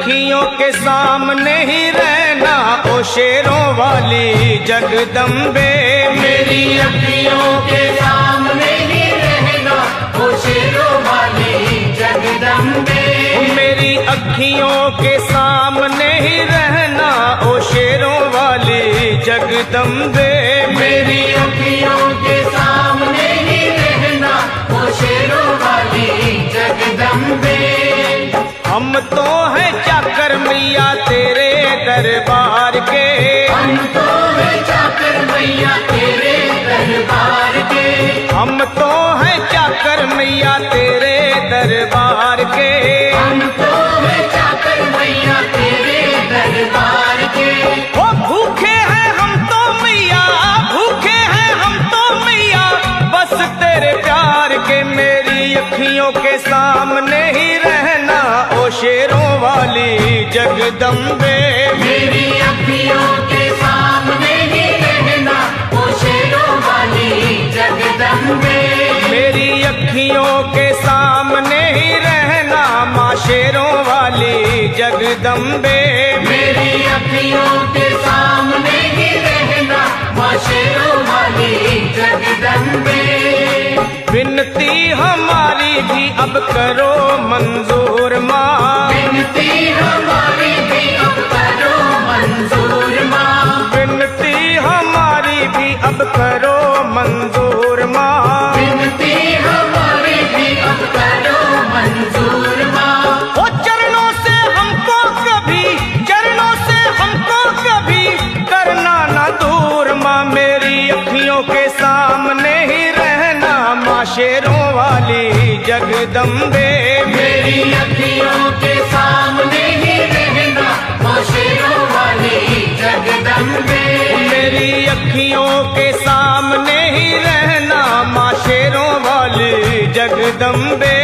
अखियों के सामने ही रहना ओ शेरों वाली जगदम्बे। मेरी अखियों के सामने ही रहना ओ शेरों वाली जगदम्बे। मेरी अखियों के सामने ही रहना ओ शेरों वाली जगदम्बे। मेरी अखियों के सामने ही रहना ओ शेरों वाली जगदम्बे। हम तो हैं चाकर मैया तेरे दरबार के। हम तो हैं चाकर मैया तेरे दरबार के। हम तो हैं चाकर मैया तेरे दरबार के। हम तो हैं चाकर मैया तेरे दरबार के। ओ भूखे हैं हम तो मैया, भूखे हैं हम तो मैया बस तेरे प्यार के। मेरी अखियों के सामने ही रहना ओ शेरों वाली जगदम्बे। मेरी अखियों के सामने ही रहना ओ शेरों वाली जगदम्बे। मेरी अखियों के सामने ही रहना माँ शेरों वाली जगदम्बे। मेरी अखियों के सामने ही रहना माँ शेरों वाली जगदम्बे। विनती हमारी भी अब करो मंजूर माँ। विनती हमारी भी अब करो मंजूर माँ। विनती हमारी भी अब करो मंजूर माँ। विनती हमारी भी अब करो मंजूर माँ। ओ चरणों से हमको कभी, चरणों से हमको कभी करना ना दूर माँ। मेरी अखियों के सामने ही रहना माँ शेरों वाली जगदम्बे। मेरी अखियों के सामने ही रहना माँ शेरों वाली जगदम्बे। मेरी अखियों के सामने ही रहना माँ शेरों वाली जगदम्बे।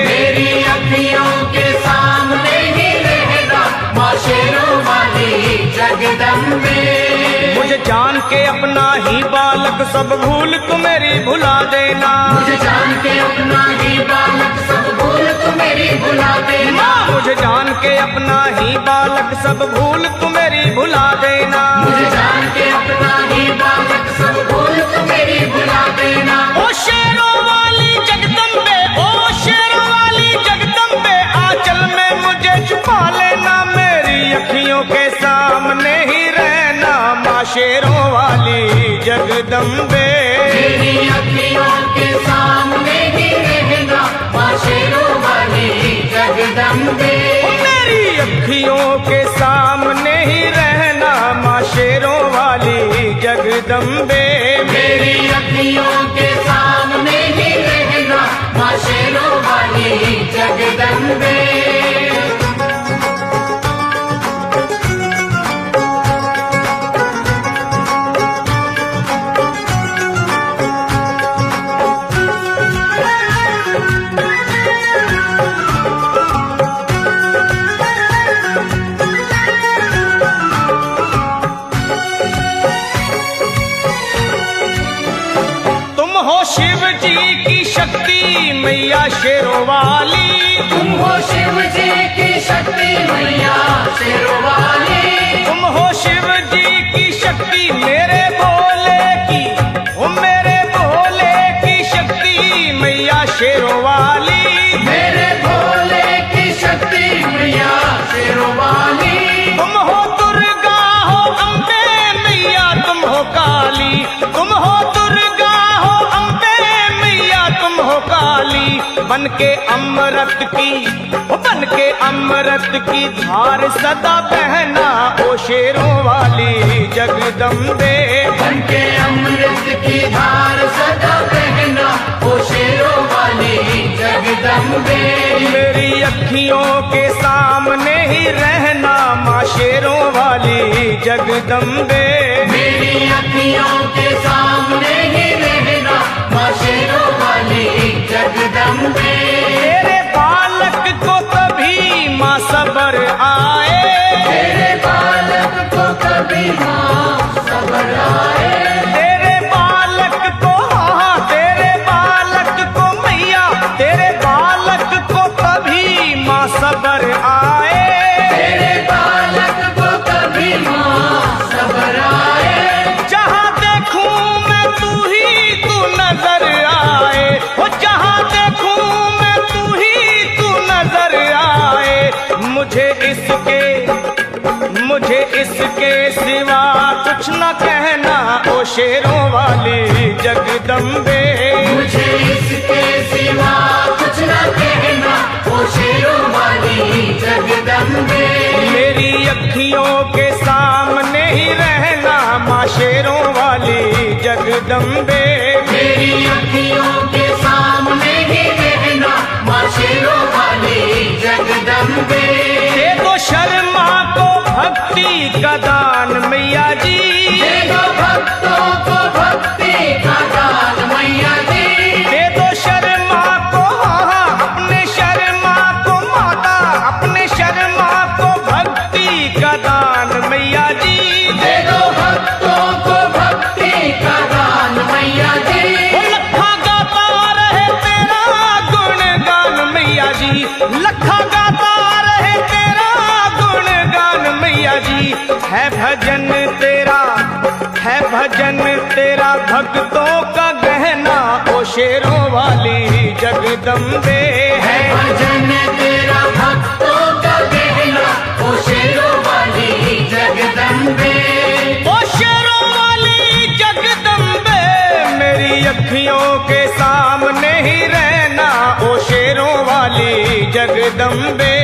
मेरी अखियों के सामने ही रहना माँ शेरों वाली जगदम्बे। मुझे जान के अपना ही बालक सब भूल तू मेरी भुला देना। मुझे जान के अपना ही बालक सब भूल तू मेरी भुला देना। मुझे जान के अपना ही बालक सब भूल तू मेरी भुला देना। मुझे जान के अपना ही बालक सब भूल तू मेरी भुला देना। ओ शेरों वाली जगदम्बे, ओ शेरों वाली जगदम्बे आंचल में मुझे छुपा लेना। मेरी अखियों के सामने ही रहना माँ शेरों वाली जगदम्बे। मेरी अखियों के सामने ही रहना माँ शेरों वाली जगदम्बे। मेरी अखियों के सामने ही रहना माँ शेरों वाली जगदम्बे। मेरी अखियों के सामने ही रहना माँ शेरों वाली जगदम्बे। शिव जी की शक्ति मैया शेरों वाली। तुम हो शिव जी की शक्ति मैया शेरों वाली। तुम हो शिव जी की शक्ति मेरे भोले की, ओ मेरे भोले की शक्ति मैया शेरों वाली। मेरे भोले की शक्ति मैया शेरों वाली। तुम हो दुर्गा हो अम्बे मैया तुम हो काली। तुम हो दुर्गा हो अम्बे मैया तुम हो काली। बन के अमृत की, ओ बन के अमृत की धार सदा बहना ओ शेरों वाली जगदम्बे। बन के अमृत की धार सदा बहना ओ शेरों वाली जगदम्बे। मेरी अखियों के सामने ही रहना माँ शेरों वाली जगदम्बे। मेरी अखियों के सामने ही रहना माँ शेरों वाली जगदम्बे। तेरे बालक को कभी माँ सबर आए। तेरे बालक को कभी माँ सबर आए। तेरे बालक को, हाँ तेरे बालक को मैया, तेरे बालक को कभी माँ सबर आए। तेरे मुझे इसके सिवा कुछ न कहना ओ शेरों वाली जगदम्बे। मुझे इसके सिवा कुछ न कहना ओ शेरों वाली जगदम्बे। मेरी अखियों के सामने ही रहना माँ शेरों वाली जगदम्बे। मेरी अखियों के सामने ही रहना माँ शेरों वाली जगदम्बे। दे दो शर्मा को भक्ति का दान मैया जी। दे दो भक्तों को भक्ति का दान मैया जी। दे दो शर्मा को अपने शर्मा को माता, अपने शर्मा को भक्ति का दान मैया जी। दे दो भक्तों को भक्ति का दान मैया जी। लखा गाता रहे तेरा गुणगान मैया जी। लखा गाता रहे तेरा गुणगान मैया जी। है भजन तेरा भक्तों का गहना ओ शेरों वाली जगदम्बे। है भजन तेरा भक्तों का गहना ओ शेरों वाली जगदम्बे। ओ शेरों वाली जगदम्बे मेरी अखियों के सामने ही रहना ओ शेरों वाली जगदम्बे।